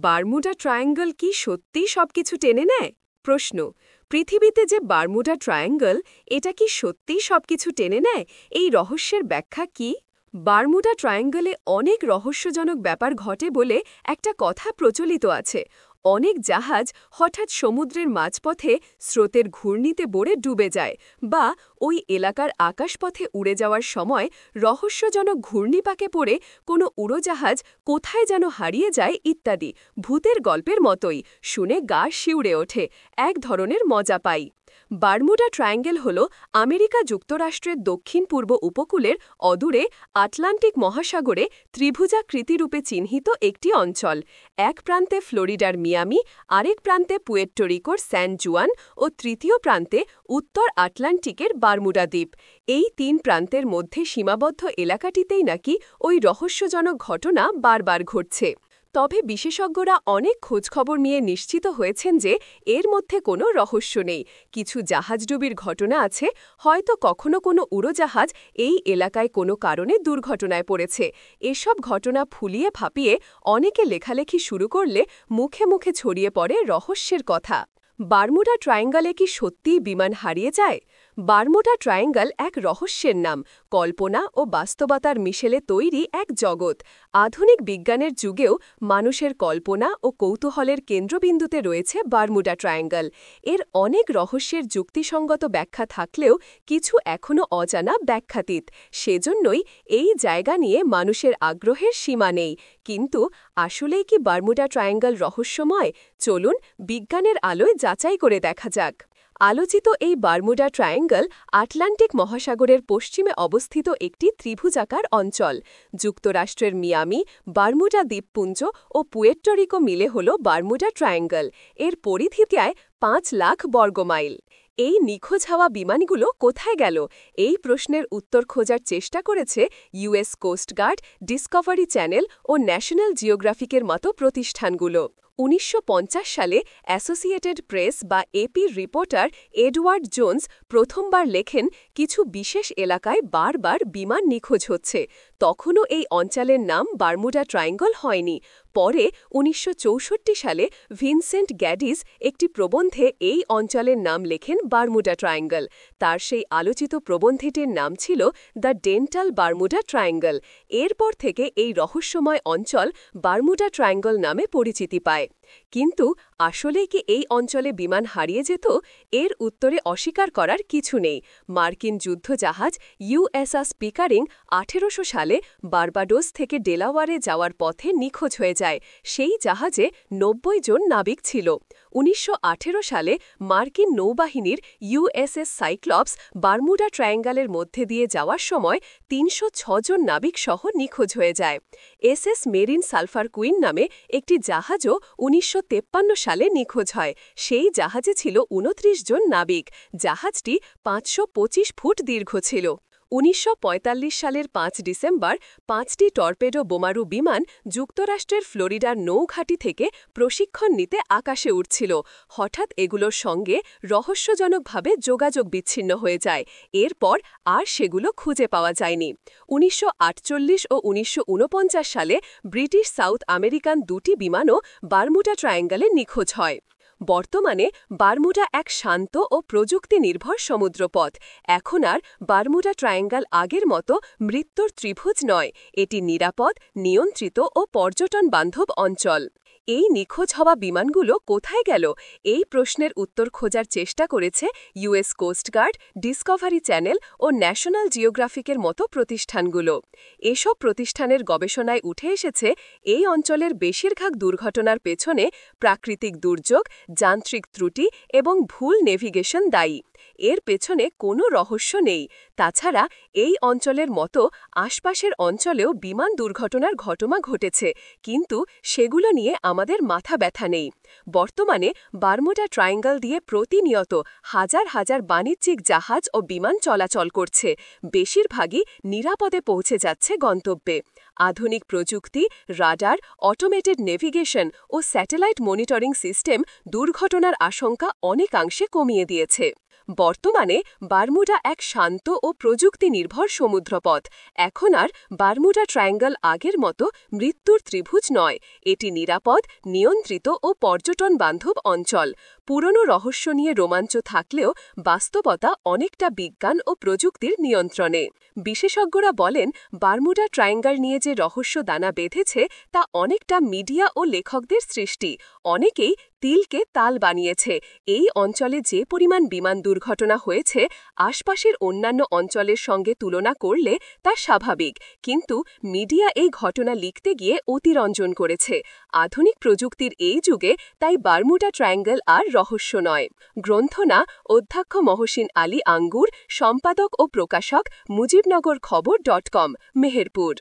Bermuda triangle কি সত্যিই সবকিছু টেনে নেয়? প্রশ্ন, পৃথিবীতে যে বারমুডা ট্রায়াঙ্গল, এটা কি সত্যিই সবকিছু টেনে নেয়? এই রহস্যের ব্যাখ্যা কি? বারমুডা ট্রায়াঙ্গলে অনেক রহস্যজনক ব্যাপার ঘটে বলে একটা কথা প্রচলিত আছে। অনেক জাহাজ হঠাৎ সমুদ্রের মাঝপথে স্রোতের ঘূর্ণিতে পড়ে ডুবে যায়, বা ওই এলাকার আকাশপথে উড়ে যাওয়ার সময় রহস্যজনক ঘূর্ণিপাকে পড়ে কোনো উড়োজাহাজ কোথায় যেন হারিয়ে যায় ইত্যাদি। ভূতের গল্পের মতোই, শুনে গা শিউড়ে ওঠে, এক ধরনের মজা পাই। বারমুডা ট্রায়াঙ্গল হল আমেরিকা যুক্তরাষ্ট্রের দক্ষিণ পূর্ব উপকূলের অদূরে আটলান্টিক মহাসাগরে ত্রিভুজাকৃতিরূপে চিহ্নিত একটি অঞ্চল। এক প্রান্তে ফ্লোরিডার মিয়ামি, আরেক প্রান্তে পুয়ের্টো রিকোর স্যান জুয়ান ও তৃতীয় প্রান্তে উত্তর আটলান্টিকের বারমুডা দ্বীপ। এই তিন প্রান্তের মধ্যে সীমাবদ্ধ এলাকাটিতেই নাকি ওই রহস্যজনক ঘটনা বারবার ঘটছে। তবে বিশেষজ্ঞরা অনেক খোঁজখবর নিয়ে নিশ্চিত হয়েছেন যে এর মধ্যে কোনো রহস্য নেই। কিছু জাহাজডুবির ঘটনা আছে, হয়তো কখনো কোনো উড়োজাহাজ এই এলাকায় কোনো কারণে দুর্ঘটনায় পড়েছে। এসব ঘটনা ফুলিয়ে ফাঁপিয়ে অনেকে লেখালেখি শুরু করলে মুখে মুখে ছড়িয়ে পড়ে রহস্যের কথা। বারমুডা ট্রায়াঙ্গলে কি সত্যিই বিমান হারিয়ে যায়? বারমুডা ট্রায়াঙ্গল এক রহস্যের নাম, কল্পনা ও বাস্তবতার মিশেলে তৈরি এক জগৎ। আধুনিক বিজ্ঞানের যুগেও মানুষের কল্পনা ও কৌতূহলের কেন্দ্রবিন্দুতে রয়েছে বারমুডা ট্রায়াঙ্গল। এর অনেক রহস্যের যুক্তিসঙ্গত ব্যাখ্যা থাকলেও কিছু এখনও অজানা, ব্যাখ্যাতীত। সেজন্যই এই জায়গা নিয়ে মানুষের আগ্রহের সীমা নেই। কিন্তু আসলেই কি বারমুডা ট্রায়াঙ্গল রহস্যময়? চলুন বিজ্ঞানের আলোয় যাচাই করে দেখা যাক। আলোচিত এই বারমুডা ট্রায়াঙ্গল আটলান্টিক মহাসাগরের পশ্চিমে অবস্থিত একটি ত্রিভুজাকার অঞ্চল। যুক্তরাষ্ট্রের মিয়ামি, বারমুডা দ্বীপপুঞ্জ ও পুয়ের্টো রিকো মিলে হল বারমুডা ট্রায়াঙ্গল। এর পরিধিকায় ৫,০০,০০০ বর্গমাইল। এই নিখোঁজ হওয়া বিমানগুলো কোথায় গেল? এই প্রশ্নের উত্তর খোঁজার চেষ্টা করেছে ইউএস কোস্টগার্ড, ডিসকভারি চ্যানেল ও ন্যাশনাল জিওগ্রাফিকের মতো প্রতিষ্ঠানগুলো। ১৯৫০ সালে অ্যাসোসিয়েটেড প্রেস বা এপির রিপোর্টার এডওয়ার্ড জোন্স প্রথমবার লেখেন, কিছু বিশেষ এলাকায় বারবার বিমান নিখোঁজ হচ্ছে। তখনও এই অঞ্চলের নাম বারমুডা ট্রায়াঙ্গল হয়নি। পরে ১৯৬৪ সালে ভিনসেন্ট গ্যাডিজ একটি প্রবন্ধে এই অঞ্চলের নাম লেখেন বারমুডা ট্রায়াঙ্গল। তার সেই আলোচিত প্রবন্ধটির নাম ছিল দ্য ডেন্টাল বারমুডা ট্রায়াঙ্গল। এরপর থেকে এই রহস্যময় অঞ্চল বারমুডা ট্রায়াঙ্গল নামে পরিচিতি পায়। কিন্তু আসলেই কি এই অঞ্চলে বিমান হারিয়ে যেত? এর উত্তরে অস্বীকার করার কিছু নেই। মার্কিন যুদ্ধজাহাজ ইউএসএস পিকারিং ১৮০০ সালে বার্বাডোস থেকে ডেলাওয়ারে যাওয়ার পথে নিখোঁজ হয়ে যায়। সেই জাহাজে ৯০ জন নাবিক ছিল। ১৯১৮ সালে মার্কিন নৌবাহিনীর ইউএসএস সাইক্লপস বারমুডা ট্রায়াঙ্গলের মধ্যে দিয়ে যাওয়ার সময় ৩০৬ জন নাবিক সহ নিখোঁজ হয়ে যায়। এসএস মেরিন সালফার কুইন নামে একটি জাহাজও ১৯৫৩ সালে নিখোঁজ হয়। সেই জাহাজে ছিল ২৯ জন নাবিক। জাহাজটি ৫২৫ ফুট দীর্ঘ ছিল। ১৯৪৫ সালের ৫ ডিসেম্বর ৫টি টর্পেডো বোমারু বিমান যুক্তরাষ্ট্রের ফ্লোরিডার নৌঘাঁটি থেকে প্রশিক্ষণ নিতে আকাশে উঠছিল। হঠাৎ এগুলোর সঙ্গে রহস্যজনকভাবে যোগাযোগ বিচ্ছিন্ন হয়ে যায়। এরপর আর সেগুলো খুঁজে পাওয়া যায়নি। ১৯৪৮ ও ১৯৪৯ সালে ব্রিটিশ সাউথ আমেরিকান দুটি বিমানও বারমুডা ট্রায়াঙ্গলে নিখোঁজ হয়। বর্তমানে বারমুডা এক শান্ত ও প্রযুক্তি নির্ভর সমুদ্রপথ। এখন আর বারমুডা ট্রায়াঙ্গল আগের মতো মৃত্যুর ত্রিভুজ নয়, এটি নিরাপদ, নিয়ন্ত্রিত ও পর্যটন বান্ধব অঞ্চল। এই নিখোঁজ হওয়া বিমানগুলো কোথায় গেল? এই প্রশ্নের উত্তর খোঁজার চেষ্টা করেছে ইউএস কোস্টগার্ড, ডিসকভারি চ্যানেল ও ন্যাশনাল জিওগ্রাফিকের মতো প্রতিষ্ঠানগুলো। এসব প্রতিষ্ঠানের গবেষণায় উঠে এসেছে, এই অঞ্চলের বেশিরভাগ দুর্ঘটনার পেছনে প্রাকৃতিক দুর্যোগ, যান্ত্রিক ত্রুটি এবং ভুল নেভিগেশন দায়ী। এর পেছনে কোনো রহস্য নেই। তাছাড়া এই অঞ্চলের মতো আশপাশের অঞ্চলেও বিমান দুর্ঘটনার ঘটনা ঘটেছে, কিন্তু সেগুলো নিয়ে আমাদের মাথা ব্যথা নেই। বর্তমানে বারমুডা ট্রায়াঙ্গল দিয়ে প্রতিনিয়ত হাজার হাজার বাণিজ্যিক জাহাজ ও বিমান চলাচল করছে। বেশিরভাগই নিরাপদে পৌঁছে যাচ্ছে গন্তব্যে। আধুনিক প্রযুক্তি, রাডার, অটোমেটেড নেভিগেশন ও স্যাটেলাইট মনিটরিং সিস্টেম দুর্ঘটনার আশঙ্কা অনেকাংশে কমিয়ে দিয়েছে। বর্তমানে বারমুডা এক শান্ত ও প্রযুক্তি নির্ভর সমুদ্রপথ। এখন আর বারমুডা ট্রায়াঙ্গল আগের মতো মৃত্যুর ত্রিভুজ নয়, এটি নিরাপদ, নিয়ন্ত্রিত ও পর্যটন বান্ধব অঞ্চল। পুরনো রহস্য নিয়ে রোমাঞ্চ থাকলেও বাস্তবতা অনেকটা বিজ্ঞান ও প্রযুক্তির নিয়ন্ত্রণে। বিশেষজ্ঞরা বলেন, বারমুডা ট্রায়াঙ্গল নিয়ে যে রহস্য দানা বেঁধেছে তা অনেকটা মিডিয়া ও লেখকদের সৃষ্টি। অনেকেই তিলকে তাল বানিয়েছে। এই অঞ্চলে যে পরিমাণ বিমান দুর্ঘটনা হয়েছে আশপাশের অন্যান্য অঞ্চলের সঙ্গে তুলনা করলে তা স্বাভাবিক, কিন্তু মিডিয়া এই ঘটনা লিখতে গিয়ে অতিরঞ্জন করেছে। আধুনিক প্রযুক্তির এই যুগে তাই বারমুডা ট্রায়াঙ্গল আর রহস্য নয়। গ্রন্থনা অধ্যক্ষ মহসিন আলী আঙ্গুর, সম্পাদক ও প্রকাশক মুজিবনগর খবর.com, মেহেরপুর।